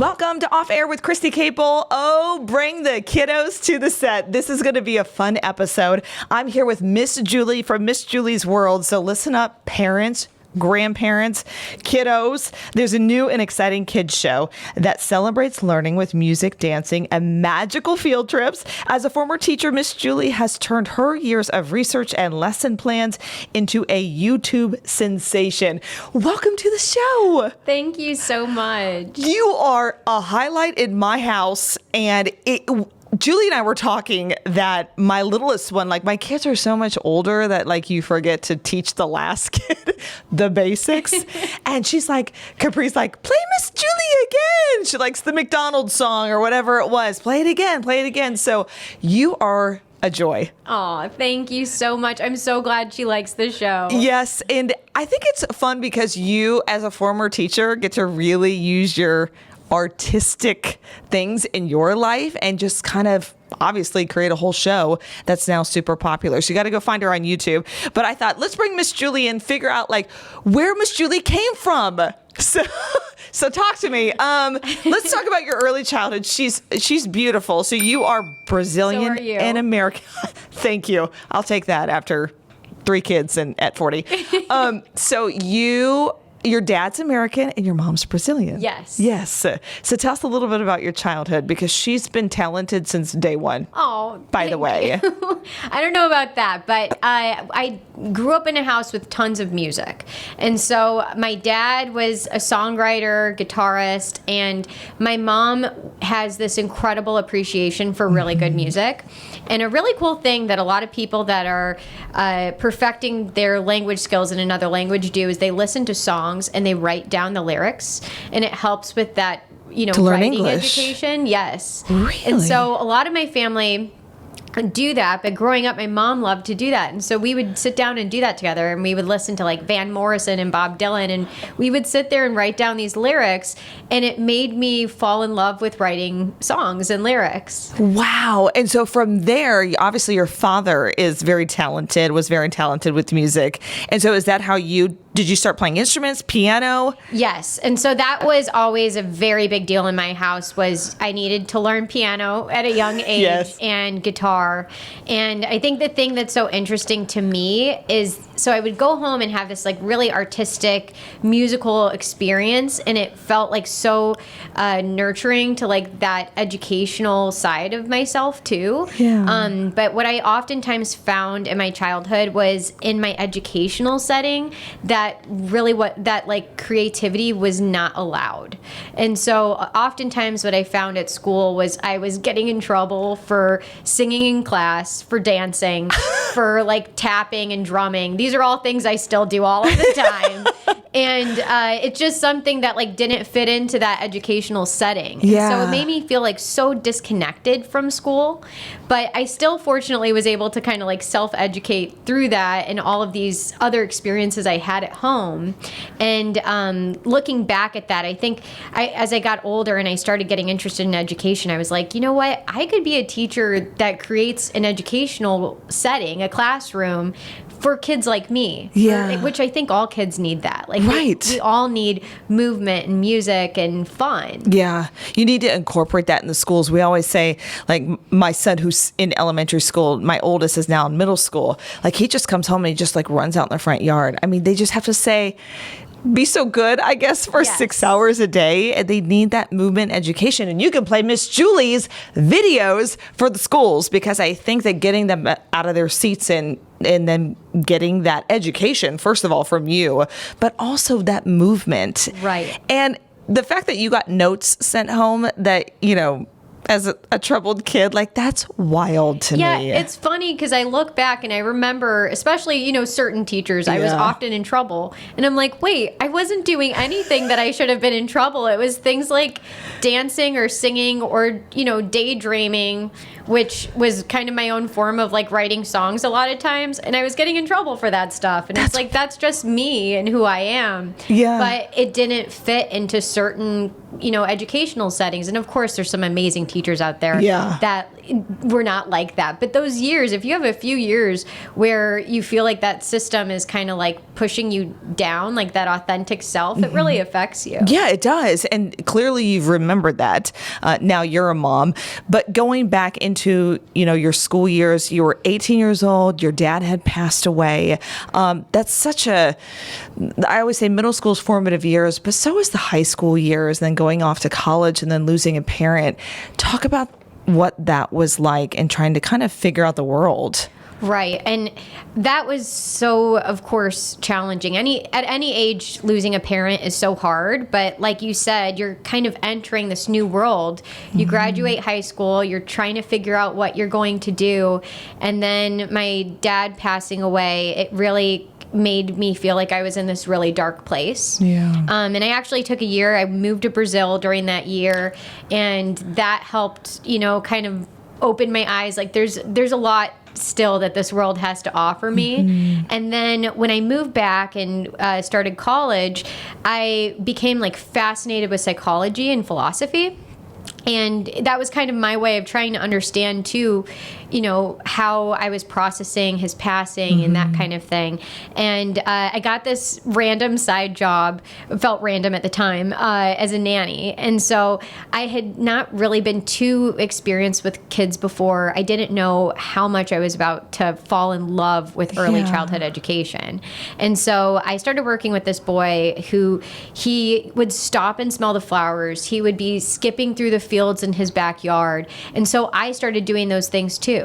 Welcome to Off Air with Christy Capel. Oh, bring the kiddos to the set. This is going to be a fun episode. I'm here with Miss Julie from Miss Julie's World. So listen up, parents, grandparents, kiddos. There's a new and exciting kids show that celebrates learning with music, dancing, and magical field trips. As a former teacher, Miss Julie has turned her years of research and lesson plans into a YouTube sensation. Welcome to the show. Thank you so much. You are a highlight in my house, and Julie and I were talking that my littlest one, like my kids are so much older that like you forget to teach the last kid the basics. And she's like, Capri's like, play Miss Julie again. She likes the McDonald's song or whatever it was. Play it again, play it again. So you are a joy. Oh, thank you so much. I'm so glad she likes the show. Yes. And I think it's fun because you as a former teacher get to really use your artistic things in your life and just kind of obviously create a whole show that's now super popular. So you got to go find her on YouTube. But I thought, let's bring Miss Julie and figure out like where Miss Julie came from. So talk to me. Let's talk about your early childhood. She's beautiful. So you are Brazilian and American. Thank you. I'll take that after 3 kids and at 40. So your dad's American and your mom's Brazilian. Yes. Yes. So tell us a little bit about your childhood because she's been talented since day one. Oh, by the way. I don't know about that, but I grew up in a house with tons of music. And so my dad was a songwriter, guitarist, and my mom has this incredible appreciation for really good music. And a really cool thing that a lot of people that are perfecting their language skills in another language do is they listen to songs and they write down the lyrics, and it helps with that, to learn writing English. Education. Yes. Really? And so a lot of my family do that, but growing up my mom loved to do that, and so we would sit down and do that together, and we would listen to like Van Morrison and Bob Dylan, and we would sit there and write down these lyrics, and it made me fall in love with writing songs and lyrics. Wow. And so from there, obviously your father was very talented with music. And so is that how did you start playing instruments, piano? Yes. And so that was always a very big deal in my house was I needed to learn piano at a young age. Yes. And guitar. And I think the thing that's so interesting to me is, so I would go home and have this like really artistic musical experience, and it felt like so nurturing to like that educational side of myself too. Yeah. But what I oftentimes found in my childhood was in my educational setting that creativity was not allowed. And so oftentimes what I found at school was I was getting in trouble for singing in class, for dancing, for like tapping and drumming. These are all things I still do all of the time. And it's just something that like didn't fit into that educational setting. Yeah. And so it made me feel like so disconnected from school. But I still fortunately was able to kind of like self-educate through that and all of these other experiences I had at home. And looking back at that, I think as I got older and I started getting interested in education, I was like, you know what? I could be a teacher that creates an educational setting, a classroom for kids like me. Yeah. Which I think all kids need that. Like right. We all need movement and music and fun. Yeah. You need to incorporate that in the schools. We always say, like my son who's in elementary school, my oldest is now in middle school. Like he just comes home and he just like runs out in the front yard. I mean, they just have to say, be so good, I guess, for 6 hours a day. And they need that movement education. And you can play Miss Julie's videos for the schools because I think that getting them out of their seats and then getting that education, first of all, from you, but also that movement. Right. And the fact that you got notes sent home that, as a troubled kid, like that's wild to me. Yeah, it's funny because I look back and I remember, especially, certain teachers, I was often in trouble. And I'm like, wait, I wasn't doing anything that I should have been in trouble. It was things like dancing or singing or, daydreaming, which was kind of my own form of like writing songs a lot of times. And I was getting in trouble for that stuff. And it's like, that's just me and who I am. Yeah. But it didn't fit into certain educational settings. And of course, there's some amazing teachers out there that were not like that. But those years, if you have a few years where you feel like that system is kind of like pushing you down, like that authentic self, it really affects you. Yeah, it does. And clearly you've remembered that. Now you're a mom. But going back into, your school years, you were 18 years old, your dad had passed away. That's such I always say middle school is formative years, but so is the high school years, then going off to college and then losing a parent. Talk about what that was like and trying to kind of figure out the world. Right. And that was so, of course, challenging. At any age, losing a parent is so hard. But like you said, you're kind of entering this new world. You graduate high school, you're trying to figure out what you're going to do. And then my dad passing away, it really made me feel like I was in this really dark place. Yeah. And I actually took a year. I moved to Brazil during that year, and that helped, kind of open my eyes. Like there's a lot still that this world has to offer me. And then when I moved back and started college, I became like fascinated with psychology and philosophy. And that was kind of my way of trying to understand, too, how I was processing his passing and that kind of thing. And I got this random side job, felt random at the time, as a nanny. And so I had not really been too experienced with kids before. I didn't know how much I was about to fall in love with early childhood education. And so I started working with this boy who he would stop and smell the flowers. He would be skipping through the fields in his backyard. And so I started doing those things too.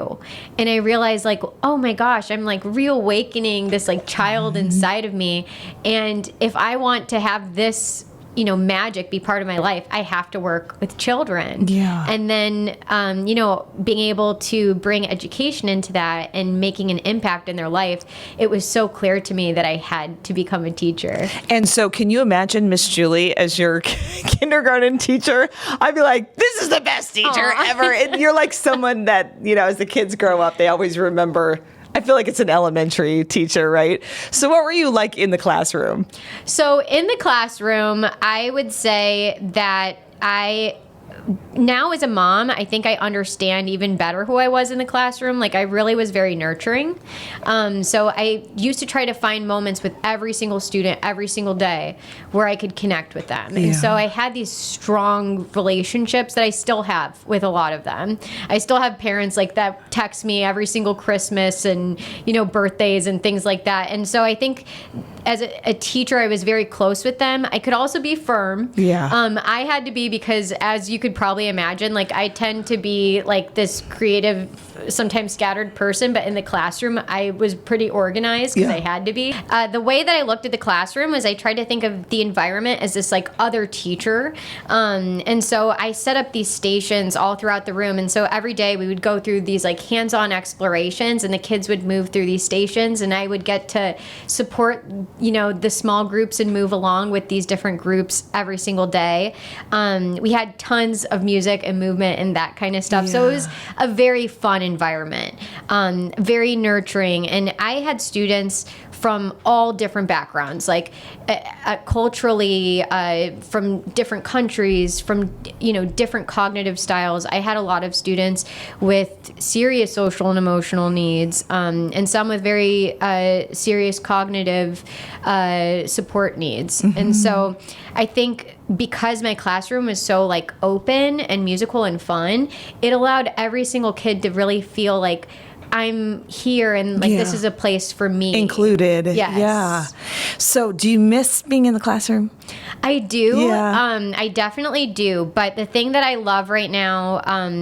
And I realized like, oh my gosh, I'm like reawakening this like child inside of me. And if I want to have this magic be part of my life, I have to work with children. Yeah. And then, being able to bring education into that and making an impact in their life, it was so clear to me that I had to become a teacher. And so can you imagine Miss Julie as your kindergarten teacher? I'd be like, this is the best teacher ever. And you're like someone that, as the kids grow up, they always remember. I feel like it's an elementary teacher, right? So what were you like in the classroom? So in the classroom, I would say that now as a mom, I think I understand even better who I was in the classroom. Like I really was very nurturing. So I used to try to find moments with every single student every single day where I could connect with them. And so I had these strong relationships that I still have with a lot of them. I still have parents like that text me every single Christmas and, birthdays and things like that. And so I think as a teacher, I was very close with them. I could also be firm. Yeah. I had to be because, as you could probably imagine, like I tend to be like this creative, sometimes scattered person, but in the classroom, I was pretty organized because I had to be. The way that I looked at the classroom was I tried to think of the environment as this like other teacher. And so I set up these stations all throughout the room. And so every day we would go through these like hands-on explorations, and the kids would move through these stations, and I would get to support the small groups and move along with these different groups every single day. We had tons of music and movement and that kind of stuff. So it was a very fun environment, very nurturing. And I had students from all different backgrounds, like culturally, from different countries, from different cognitive styles. I had a lot of students with serious social and emotional needs, and some with very serious cognitive support needs. And so I think because my classroom was so like open and musical and fun, it allowed every single kid to really feel like I'm here and like this is a place for me. Included. Yes. Yeah. So do you miss being in the classroom? I do. Yeah. I definitely do. But the thing that I love right now,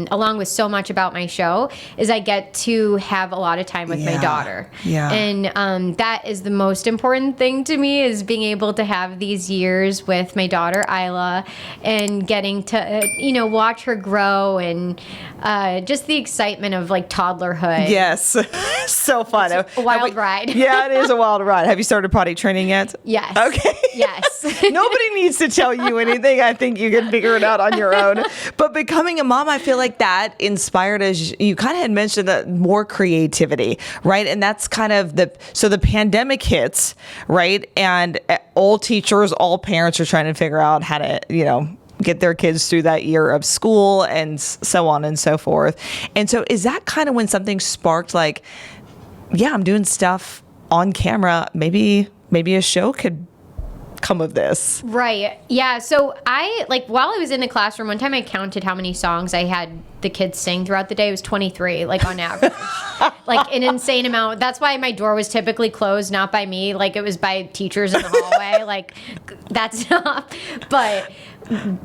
along with so much about my show, is I get to have a lot of time with my daughter. Yeah. And that is the most important thing to me, is being able to have these years with my daughter, Isla, and getting to, watch her grow and just the excitement of like toddlerhood. Yes. So fun. It's a wild ride. Yeah, it is a wild ride. Have you started potty training yet? Yes. Okay. Yes. Nobody needs to tell you anything. I think you can figure it out on your own. But becoming a mom, I feel like that inspired, as you kind of had mentioned, that more creativity, right? And that's kind of so the pandemic hits, right? And all teachers, all parents are trying to figure out how to, get their kids through that year of school and so on and so forth. And so is that kind of when something sparked like, yeah, I'm doing stuff on camera. Maybe a show could come of this. Right. Yeah. So while I was in the classroom, one time I counted how many songs I had the kids sing throughout the day. It was 23, like on average, like an insane amount. That's why my door was typically closed, not by me. Like it was by teachers in the hallway. Like that's not, but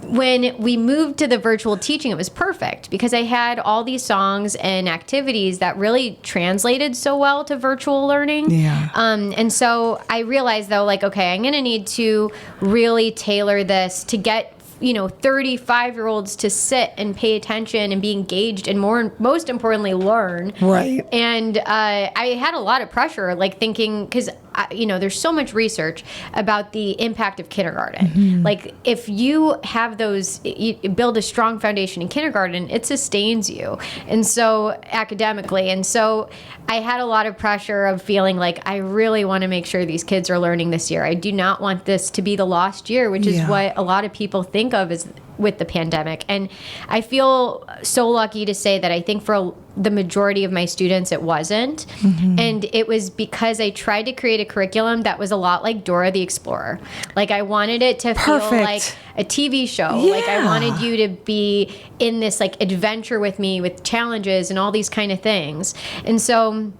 when we moved to the virtual teaching, it was perfect because I had all these songs and activities that really translated so well to virtual learning. Yeah. And so I realized though, like, okay, I'm going to need to really tailor this to get 35-year-olds to sit and pay attention and be engaged and most importantly, learn. Right. And I had a lot of pressure, like thinking, because, there's so much research about the impact of kindergarten. Mm-hmm. Like if you have you build a strong foundation in kindergarten, it sustains you. And so academically. And so I had a lot of pressure of feeling like I really want to make sure these kids are learning this year. I do not want this to be the lost year, which is what a lot of people think of as with the pandemic. And I feel so lucky to say that I think for the majority of my students, it wasn't. Mm-hmm. And it was because I tried to create a curriculum that was a lot like Dora the Explorer. Like I wanted it to feel like a TV show. Yeah. Like I wanted you to be in this like adventure with me with challenges and all these kind of things. And so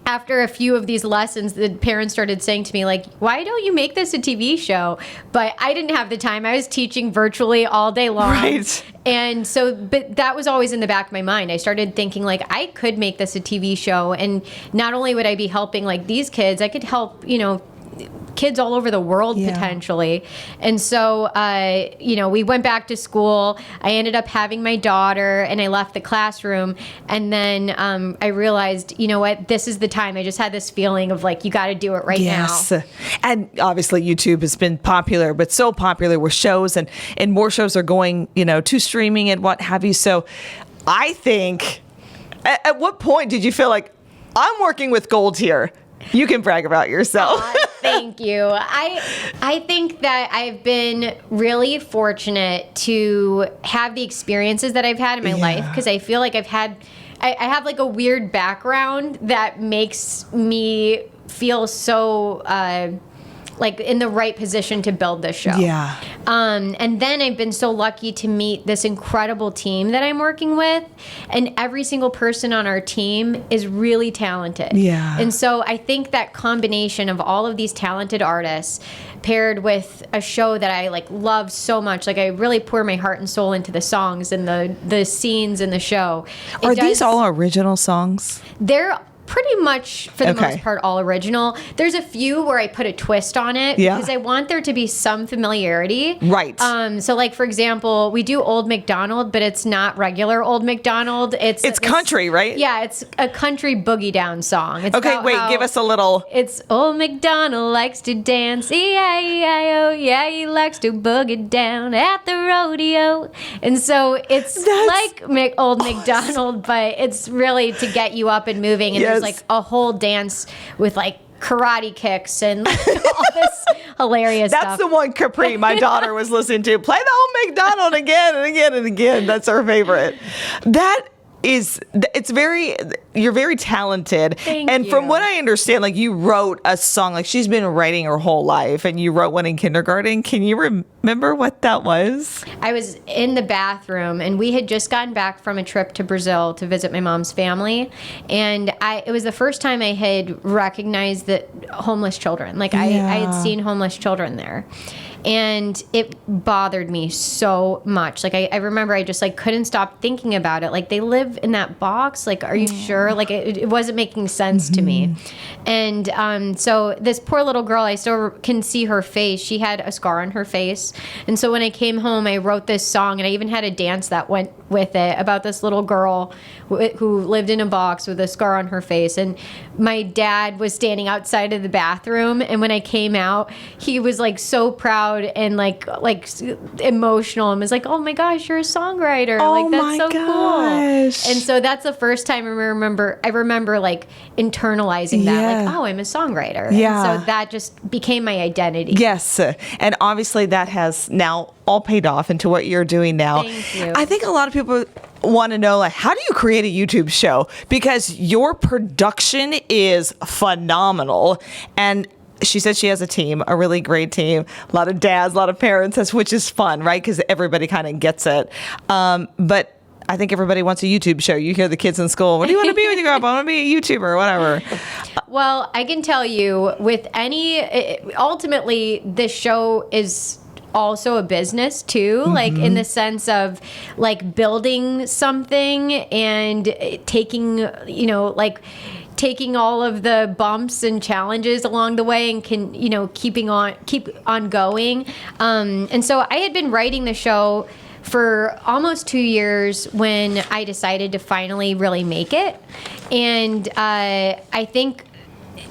after a few of these lessons, the parents started saying to me, like, why don't you make this a TV show? But I didn't have the time. I was teaching virtually all day long. Right. And so, but that was always in the back of my mind. I started thinking, like, I could make this a TV show. And not only would I be helping, like, these kids, I could help, kids all over the world potentially. And so, we went back to school. I ended up having my daughter and I left the classroom. And then I realized, you know what, this is the time. I just had this feeling of like, you got to do it right now. And obviously YouTube has been popular, but so popular with shows and more shows are going, to streaming and what have you. So I think at what point did you feel like I'm working with gold here? You can brag about yourself. Thank you. I think that I've been really fortunate to have the experiences that I've had in my life because I feel like I have like a weird background that makes me feel so like in the right position to build this show. Yeah. And then I've been so lucky to meet this incredible team that I'm working with. And every single person on our team is really talented. Yeah. And so I think that combination of all of these talented artists paired with a show that I like love so much, like I really pour my heart and soul into the songs and the scenes in the show. Are these all original songs? They're pretty much, for the most part, all original. There's a few where I put a twist on it because I want there to be some familiarity. Right. So, like, for example, we do Old MacDonald, but it's not regular Old MacDonald. It's country, right? Yeah, it's a country boogie down song. It's give us a little. It's Old MacDonald likes to dance, E-I-E-I-O, yeah, he likes to boogie down at the rodeo. And so it's like Old MacDonald, but it's really to get you up and moving. And there's like a whole dance with like karate kicks and like, all this hilarious stuff. That's the one Capri, my daughter, was listening to. Play the Old MacDonald again and again and again. That's her favorite. You're very talented. Thank and you. From what I understand, like you wrote a song, like she's been writing her whole life and you wrote one in kindergarten. Can you remember what that was? I was in the bathroom and we had just gotten back from a trip to Brazil to visit my mom's family. And it was the first time I had recognized that homeless children, like I had seen homeless children there. And it bothered me so much. Like, I remember I just, like, couldn't stop thinking about it. Like, they live in that box. Like, are you sure? Like, it wasn't making sense to me. And so this poor little girl, I still can see her face. She had a scar on her face. And so when I came home, I wrote this song. And I even had a dance that went with it about this little girl who lived in a box with a scar on her face. And my dad was standing outside of the bathroom. And when I came out, he was, like, so proud proud and like emotional and was like, oh my gosh, you're a songwriter. Oh like that's my so gosh. cool. And so that's the first time I remember like internalizing that, Yeah. like, oh, I'm a songwriter. Yeah. And so that just became my identity. Yes. And obviously that has now all paid off into what you're doing now. Thank you. I think a lot of people want to know, like, how do you create a YouTube show? Because your production is phenomenal. And she said she has a team, a really great team, a lot of dads, a lot of parents, which is fun, right? Because everybody kind of gets it. But I think everybody wants a YouTube show. You hear the kids in school, what do you want to be when you grow up? I want to be a YouTuber or whatever. Well, I can tell you ultimately this show is also a business too, like in the sense of like building something and taking all of the bumps and challenges along the way and keep on going. And so I had been writing the show for almost 2 years when I decided to finally really make it. And I think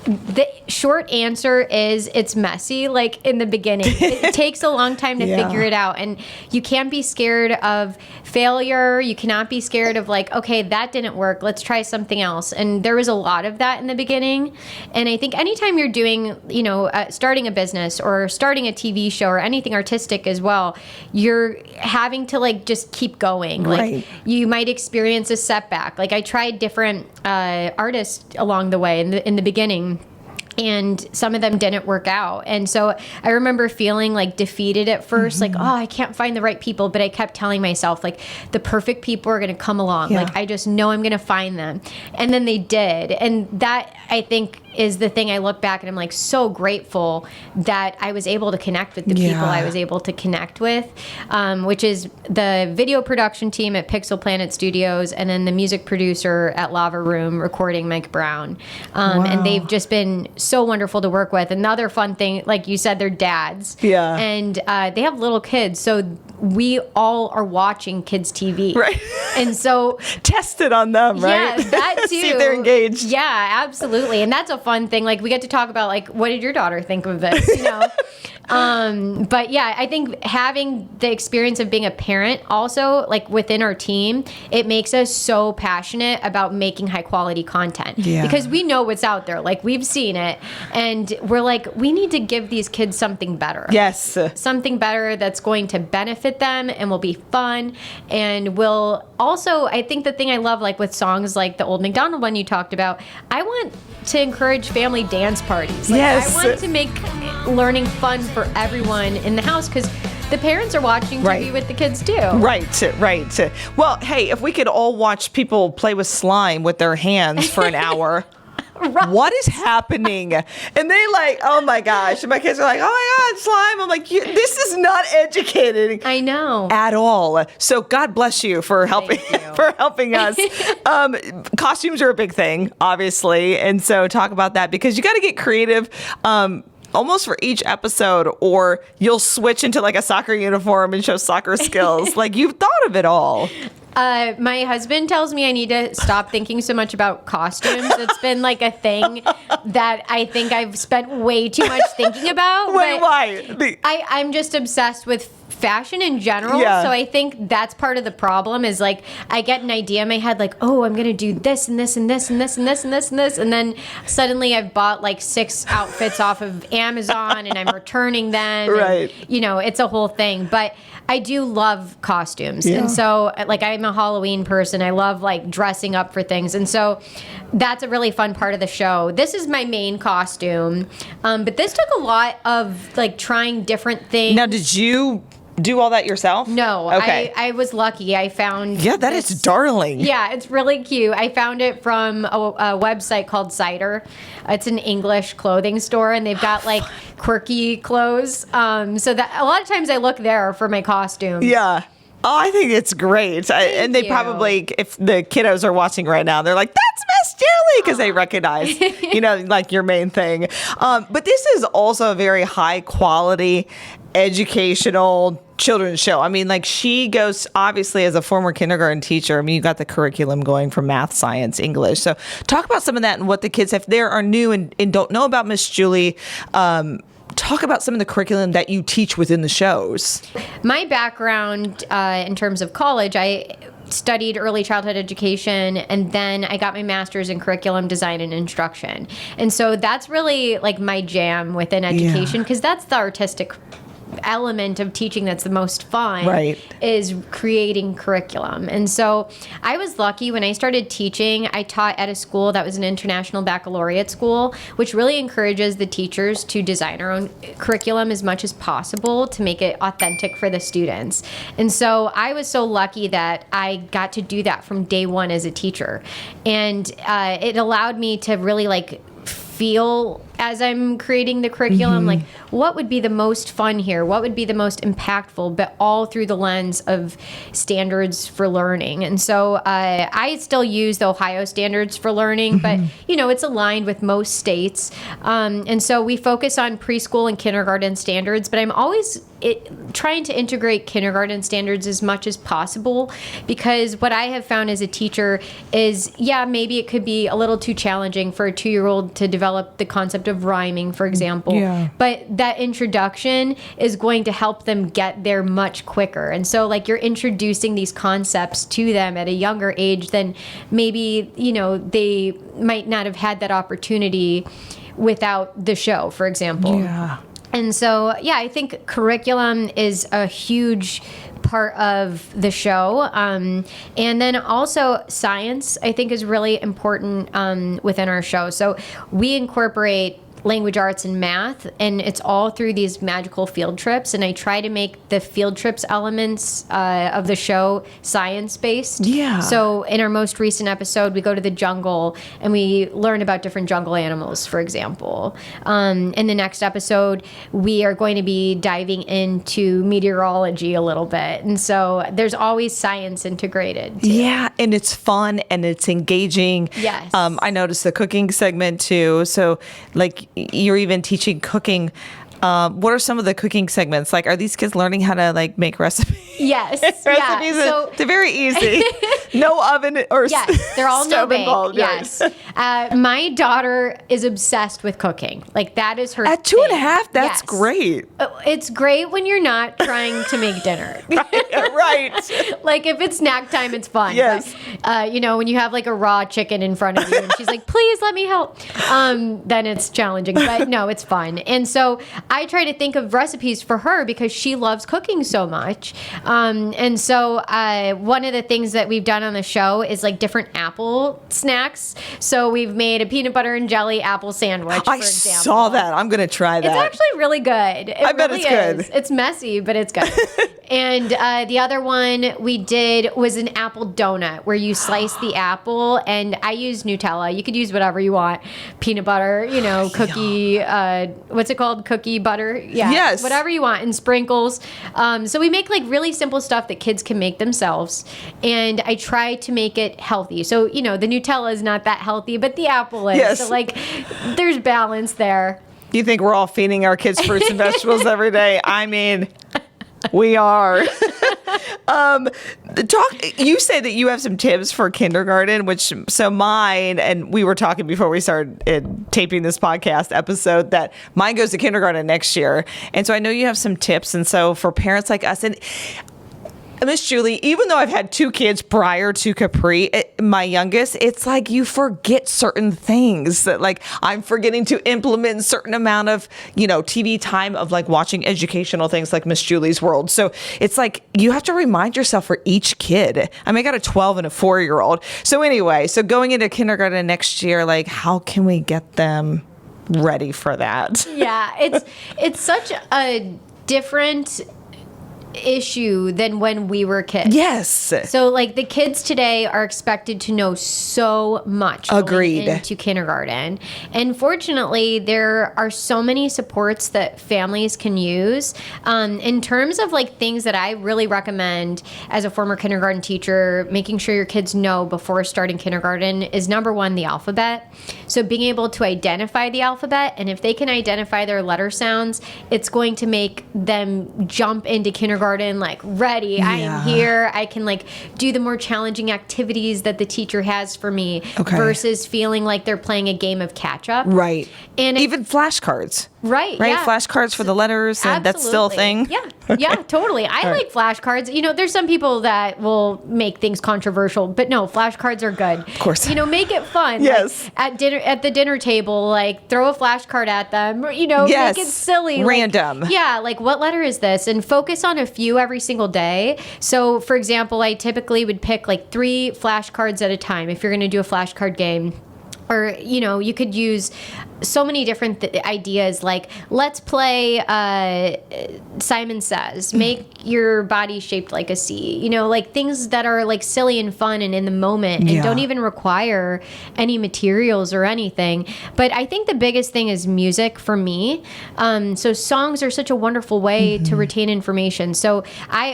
the short answer is it's messy, like in the beginning. It takes a long time to figure it out. And you can't be scared of failure. You cannot be scared of like, okay, that didn't work. Let's try something else. And there was a lot of that in the beginning. And I think anytime you're doing, starting a business or starting a TV show or anything artistic as well, you're having to like just keep going. Right. Like you might experience a setback. Like I tried different artists along the way in the beginning. And some of them didn't work out. And so I remember feeling like defeated at first, like, oh, I can't find the right people. But I kept telling myself, like, the perfect people are going to come along. Yeah. Like, I just know I'm going to find them. And then they did. And that, I think, is the thing I look back and I'm like so grateful that I was able to connect with the people I was able to connect with, which is the video production team at Pixel Planet Studios and then the music producer at Lava Room recording, Mike Brown. And they've just been so wonderful to work with. Another fun thing, like you said, they're dads. Yeah. And they have little kids. So we all are watching kids TV. Right. And so test it on them, right? Yeah, that too. See if they're engaged. Yeah, absolutely. And that's a fun thing. Like we get to talk about like, what did your daughter think of this? But yeah, I think having the experience of being a parent also like within our team, it makes us so passionate about making high quality content because we know what's out there. Like we've seen it and we're like, we need to give these kids something better. Yes. Something better that's going to benefit them and will be fun and will also, I think the thing I love like with songs like the Old MacDonald one you talked about, I want to encourage family dance parties. Like, yes. I want to make learning fun for everyone in the house because the parents are watching TV with the kids too. Right. Well, hey, if we could all watch people play with slime with their hands for an hour. Right. What is happening? And they like, oh my gosh. And my kids are like, oh my God, slime. I'm like, this is not educated. I know. At all. So God bless you for helping for helping us. Costumes are a big thing, obviously. And so talk about that because you got to get creative. Almost for each episode, or you'll switch into like a soccer uniform and show soccer skills. Like you've thought of it all. My husband tells me I need to stop thinking so much about costumes. It's been like a thing that I think I've spent way too much thinking about. Wait, why? I'm just obsessed with fashion in general. Yeah. So I think that's part of the problem is like I get an idea in my head like, oh, I'm going to do this and this and this and this and this and this and this. And then suddenly I've bought like 6 outfits off of Amazon and I'm returning them. Right. And, it's a whole thing. But I do love costumes. Yeah. And so like I'm a Halloween person. I love like dressing up for things. And so that's a really fun part of the show. This is my main costume. But this took a lot of like trying different things. Now, did you do all that yourself? No. Okay. I was lucky. I found that is darling. Yeah, it's really cute. I found it from a website called Cider. It's an English clothing store, and they've got like quirky clothes. So that a lot of times I look there for my costumes. Yeah. Oh, I think it's great. And they probably, if the kiddos are watching right now, they're like, that's Miss Julie, because they recognize, like your main thing. But this is also a very high quality, educational children's show. I mean, like she goes, obviously as a former kindergarten teacher, I mean, you got the curriculum going from math, science, English. So talk about some of that and what the kids, if they are new and don't know about Miss Julie, talk about some of the curriculum that you teach within the shows. My background in terms of college, I studied early childhood education, and then I got my master's in curriculum design and instruction. And so that's really like my jam within education, because that's the artistic element of teaching that's the most fun, right, is creating curriculum. And so I was lucky when I started teaching. I taught at a school that was an international baccalaureate school, which really encourages the teachers to design our own curriculum as much as possible to make it authentic for the students. And so I was so lucky that I got to do that from day one as a teacher. And it allowed me to really like feel as I'm creating the curriculum, like what would be the most fun here? What would be the most impactful, but all through the lens of standards for learning. And so I still use the Ohio standards for learning, but you know, it's aligned with most states. And so we focus on preschool and kindergarten standards, but I'm always trying to integrate kindergarten standards as much as possible, because what I have found as a teacher is, yeah, maybe it could be a little too challenging for a 2-year-old to develop the concept of rhyming, for example. Yeah. But that introduction is going to help them get there much quicker. And so like you're introducing these concepts to them at a younger age than maybe, you know, they might not have had that opportunity without the show, for example. Yeah. And so, yeah, I think curriculum is a huge part of the show. And then also science, I think, is really important within our show. So we incorporate language arts and math, and it's all through these magical field trips. And I try to make the field trips elements of the show science-based. Yeah. So in our most recent episode, we go to the jungle and we learn about different jungle animals, for example. In the next episode, we are going to be diving into meteorology a little bit. And so there's always science integrated, too. Yeah, and it's fun and it's engaging. Yes. I noticed the cooking segment too. So like you're even teaching cooking. What are some of the cooking segments? Like, are these kids learning how to like make recipes? Yes. Recipes, So they're very easy. No oven or yes, they're all no stove bake. involved. Yes. My daughter is obsessed with cooking. Like that is her At 2.5, that's Yes. great. It's great when you're not trying to make dinner. Right. Like if it's snack time, it's fun. Yes. But, you know, when you have like a raw chicken in front of you and she's like, please let me help, then it's challenging. But no, it's fun. And so I try to think of recipes for her because she loves cooking so much. And so one of the things that we've done on the show is like different apple snacks. So we've made a peanut butter and jelly apple sandwich, for I example. saw that. I'm going to try that. It's actually really good. I bet really it's good. is. It's messy, but it's good. And the other one we did was an apple donut where you slice the apple, and I use Nutella. You could use whatever you want. Peanut butter, you know, cookie, what's it called? Cookie butter? Yeah. Yes. Whatever you want, and sprinkles. So we make like really simple stuff that kids can make themselves. And I try to make it healthy. So, you know, the Nutella is not that healthy, but the apple is. Yes. So like there's balance there. You think we're all feeding our kids fruits and vegetables every day? I mean, we are. You say that you have some tips for kindergarten, so mine, and we were talking before we started taping this podcast episode, that mine goes to kindergarten next year. And so I know you have some tips. And so for parents like us, and Miss Julie, even though I've had 2 kids prior to Capri, my youngest, it's like you forget certain things that like I'm forgetting to implement a certain amount of, you know, TV time of like watching educational things like Miss Julie's World. So it's like you have to remind yourself for each kid. I mean, I got a 12 and a 4-year-old. So anyway, so going into kindergarten next year, like how can we get them ready for that? Yeah, it's such a different issue than when we were kids. Yes. So like the kids today are expected to know so much Agreed. going into kindergarten. And fortunately, there are so many supports that families can use. In terms of like things that I really recommend as a former kindergarten teacher, making sure your kids know before starting kindergarten is number 1, the alphabet. So being able to identify the alphabet, and if they can identify their letter sounds, it's going to make them jump into kindergarten like, ready, I am here. I can like do the more challenging activities that the teacher has for me versus feeling like they're playing a game of catch up. Right. And even flashcards. Right. Yeah. Flashcards for the letters. And that's still a thing. Yeah. Yeah, totally. I like flashcards. You know, there's some people that will make things controversial, but no, flashcards are good. Of course. You know, make it fun. Yes. Like at the dinner table, like throw a flashcard at them, or, you know, make it silly. Random. Like, yeah. Like, what letter is this? And focus on a few every single day. So, for example, I typically would pick like 3 flashcards at a time if you're going to do a flashcard game. Or, you know, you could use so many different ideas, like let's play Simon Says, make your body shaped like a C, you know, like things that are like silly and fun and in the moment and don't even require any materials or anything. But I think the biggest thing is music for me. So songs are such a wonderful way to retain information. So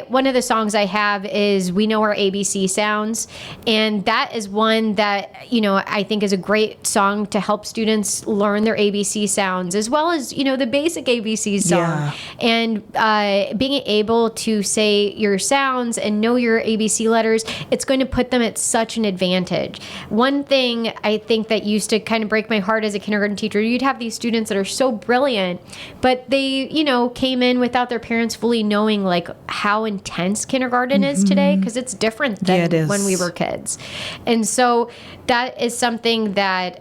one of the songs I have is We Know Our ABC Sounds. And that is one that, you know, I think is a great song to help students learn their ABC sounds, as well as, you know, the basic ABC song. And being able to say your sounds and know your ABC letters, it's going to put them at such an advantage. One thing I think that used to kind of break my heart as a kindergarten teacher, you'd have these students that are so brilliant, but they, you know, came in without their parents fully knowing like how intense kindergarten is today, because it's different than when we were kids. And so that is something that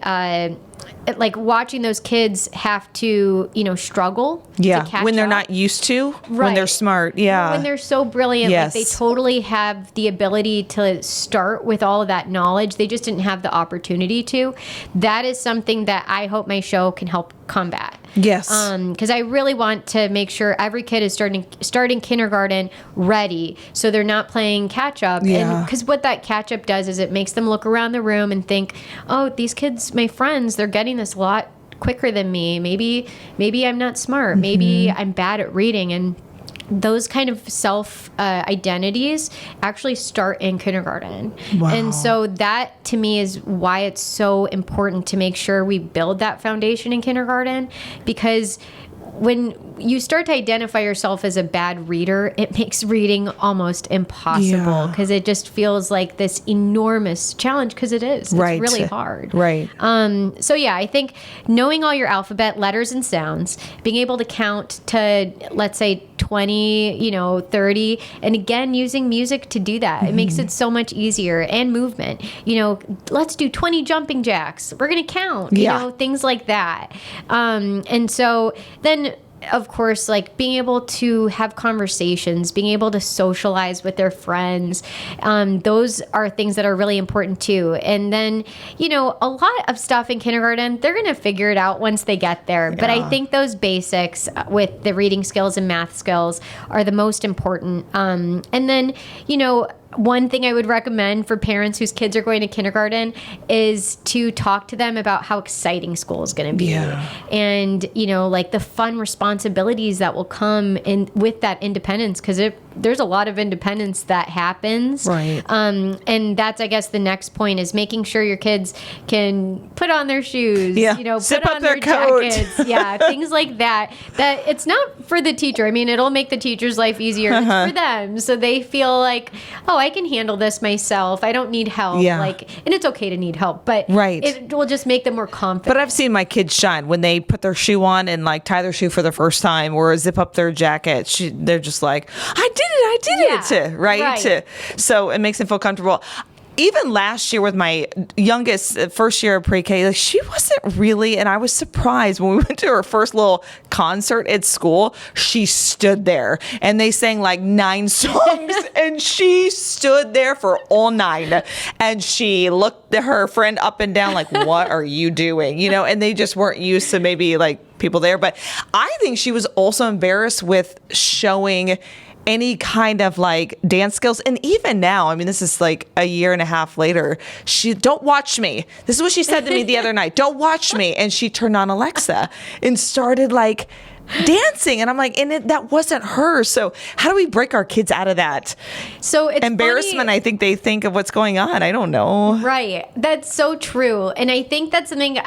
like watching those kids have to, you know, struggle to catch when they're up. not used to, when they're smart, when they're so brilliant, like they totally have the ability to start with all of that knowledge. They just didn't have the opportunity to. That is something that I hope my show can help combat. Yes. Because I really want to make sure every kid is starting kindergarten ready, so they're not playing catch up. And because what that catch up does is it makes them look around the room and think, oh, these kids, my friends, they're getting this a lot quicker than me. Maybe I'm not smart. Maybe I'm bad at reading. And those kind of self identities actually start in kindergarten. Wow. And so that to me is why it's so important to make sure we build that foundation in kindergarten, because when you start to identify yourself as a bad reader, it makes reading almost impossible, because it just feels like this enormous challenge, because it is. It's really hard. Right. So yeah, I think knowing all your alphabet, letters and sounds, being able to count to, let's say, 20, you know, 30, and again, using music to do that. It makes it so much easier, and movement. You know, let's do 20 jumping jacks. We're going to count, you know, things like that. And so then, of course, like being able to have conversations, being able to socialize with their friends, those are things that are really important too. And then, you know, a lot of stuff in kindergarten, they're going to figure it out once they get there. But I think those basics with the reading skills and math skills are the most important. And then, you know, one thing I would recommend for parents whose kids are going to kindergarten is to talk to them about how exciting school is going to be. And, you know, like the fun responsibilities that will come in with that independence, because there's a lot of independence that happens. Right. And that's, I guess, the next point is making sure your kids can put on their shoes, you know, zip put up on their coat. Jackets, things like that. That it's not for the teacher. I mean, it'll make the teacher's life easier. It's for them. So they feel like, oh, I can handle this myself. I don't need help. Like, and it's okay to need help, but it will just make them more confident. But I've seen my kids shine when they put their shoe on and like tie their shoe for the first time or zip up their jacket. They're just like, I did it, right? So it makes them feel comfortable. Even last year with my youngest, first year of pre-K, like she wasn't really, and I was surprised when we went to her first little concert at school, she stood there and they sang like 9 songs and she stood there for all 9 and she looked at her friend up and down like, what are you doing? You know, and they just weren't used to maybe like people there. But I think she was also embarrassed with showing any kind of like dance skills. And even now, I mean, this is like a year and a half later, don't watch me. This is what she said to me the other night. Don't watch me. And she turned on Alexa and started like dancing. And I'm like, that wasn't her. So how do we break our kids out of that So it's embarrassment? funny. I think they think of what's going on. I don't know. Right. That's so true. And I think that's something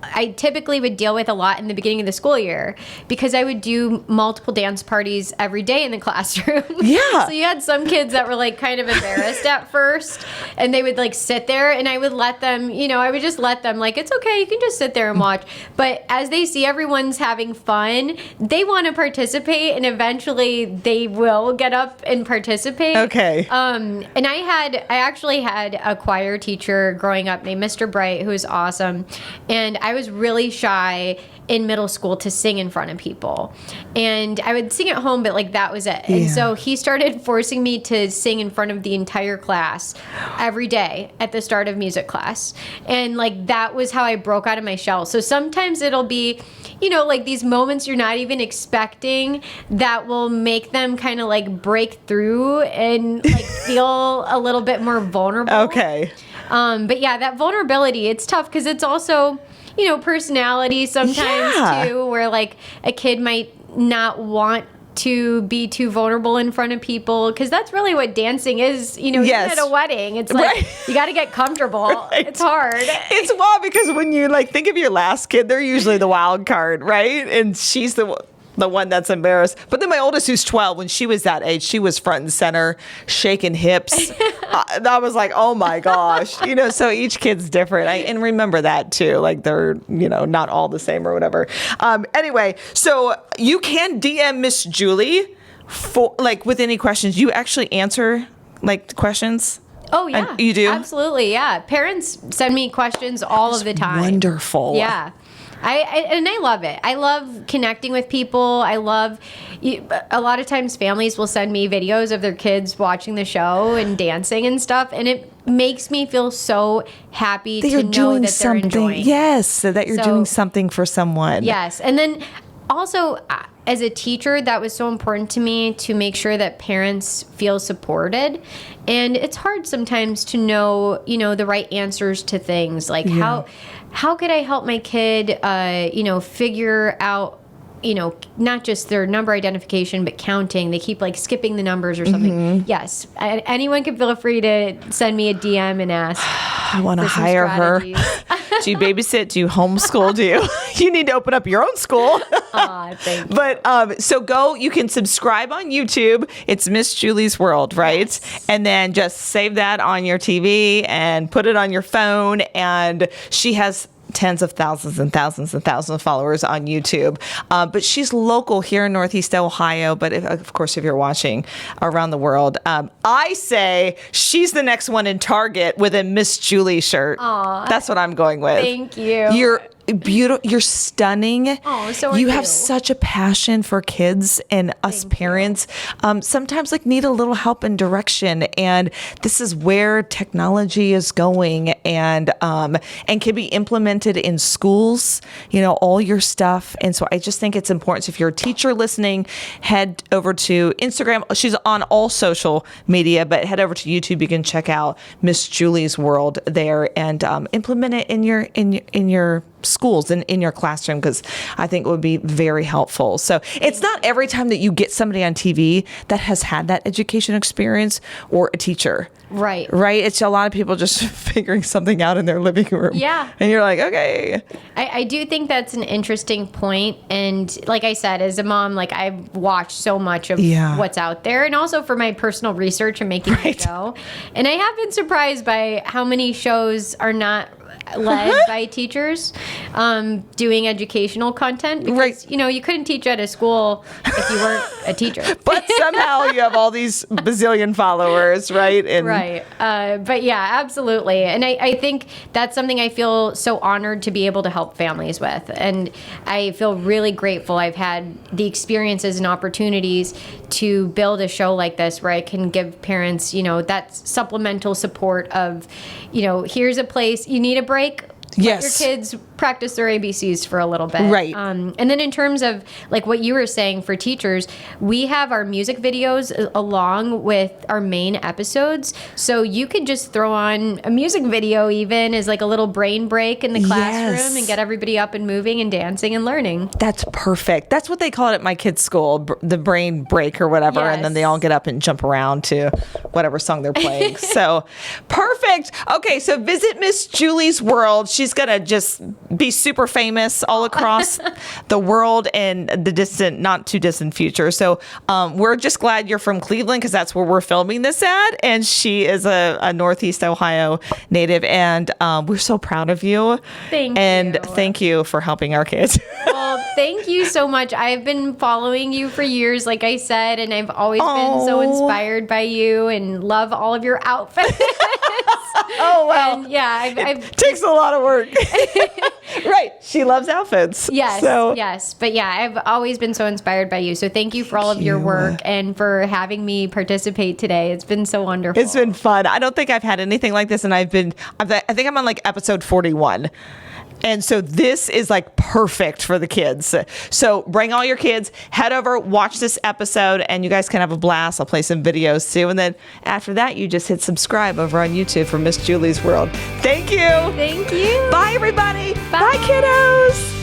I typically would deal with a lot in the beginning of the school year, because I would do multiple dance parties every day in the classroom. Yeah. So you had some kids that were like kind of embarrassed at first, and they would like sit there, and I would let them, I would just let them, like, it's okay, you can just sit there and watch. But as they see everyone's having fun, they want to participate, and eventually they will get up and participate. Okay. And I actually had a choir teacher growing up named Mr. Bright, who was awesome. And I was really shy in middle school to sing in front of people. And I would sing at home, but like that was it. Yeah. And so he started forcing me to sing in front of the entire class every day at the start of music class. And like that was how I broke out of my shell. So sometimes it'll be, like these moments you're not even expecting that will make them kind of like break through and like feel a little bit more vulnerable. Okay. But yeah, that vulnerability, it's tough because it's also, personality sometimes too, where like a kid might not want to be too vulnerable in front of people, because that's really what dancing is, even at a wedding. It's like, you got to get comfortable. Right. It's hard. It's wild because when you like think of your last kid, they're usually the wild card, right? And she's the one that's embarrassed. But then my oldest, who's 12, when she was that age, she was front and center, shaking hips. I was like, oh my gosh. So each kid's different. And remember that too. Like they're, not all the same or whatever. Anyway, so you can DM Miss Julie for like with any questions. You actually answer like questions? Oh, yeah. You do? Absolutely, yeah. Parents send me questions all of the time. Wonderful. Yeah. I love it. I love connecting with people. I love, a lot of times families will send me videos of their kids watching the show and dancing and stuff, and it makes me feel so happy to know that they're enjoying. Yes, so that you're doing something for someone. Yes, and then also as a teacher, that was so important to me to make sure that parents feel supported. And it's hard sometimes to know, the right answers to things. Like how could I help my kid, figure out, not just their number identification, but counting. They keep like skipping the numbers or something. Mm-hmm. Yes. Anyone can feel free to send me a DM and ask. I want to hire her. Do you babysit? Do you homeschool? You need to open up your own school? Thank you. But so you can subscribe on YouTube. It's Miss Julie's World, right? Yes. And then just save that on your TV and put it on your phone. And she has tens of thousands and thousands and thousands of followers on YouTube. But she's local here in Northeast Ohio. But of course, if you're watching around the world, I say she's the next one in Target with a Miss Julie shirt. Aww. That's what I'm going with. Thank you. You're beautiful. You're stunning. Oh, so are you have such a passion for kids, and us parents sometimes like need a little help and direction. And this is where technology is going, and can be implemented in schools. All your stuff. And so I just think it's important. So if you're a teacher listening, head over to Instagram. She's on all social media, but head over to YouTube. You can check out Miss Julie's World there and implement it in your schools and in your classroom, because I think it would be very helpful. So it's not every time that you get somebody on TV that has had that education experience or a teacher. Right. It's a lot of people just figuring something out in their living room. Yeah. And you're like, okay. I do think that's an interesting point. And like I said, as a mom, like I've watched so much of what's out there, and also for my personal research and making the show. And I have been surprised by how many shows are not led by teachers doing educational content, because you couldn't teach at a school if you weren't a teacher. But somehow you have all these bazillion followers, right? And but yeah, absolutely. And I think that's something I feel so honored to be able to help families with. And I feel really grateful I've had the experiences and opportunities to build a show like this, where I can give parents, that supplemental support of, here's a place, you need a break. Yes. Let your kids practice their ABCs for a little bit. Right. And then in terms of like what you were saying for teachers, we have our music videos along with our main episodes. So you could just throw on a music video even as like a little brain break in the classroom Yes. and get everybody up and moving and dancing and learning. That's perfect. That's what they call it at my kids' school, the brain break or whatever. And then Yes. they all get up and jump around to whatever song they're playing. So perfect. Okay, so visit Miss Julie's world. She's going to just be super famous all across the world in the distant, not too distant future. So we're just glad you're from Cleveland because that's where we're filming this at. And she is a Northeast Ohio native. And we're so proud of you. Thank and you. thank you for helping our kids. Well, thank you so much. I've been following you for years, like I said, and I've always been so inspired by you and love all of your outfits. Oh, well. And yeah, I've Takes a lot of work. Right. She loves outfits. Yes, So, yes. But yeah, I've always been so inspired by you. So thank you for all of your work and for having me participate today. It's been so wonderful. it's been fun. I don't think I've had anything like this. And I think I'm on like episode 41. And so this is like perfect for the kids. So bring all your kids, head over, watch this episode, and you guys can have a blast. I'll play some videos too. And then after that, you just hit subscribe over on YouTube for Miss Julie's World. Thank you. Thank you. Bye, everybody. Bye. Bye, kiddos.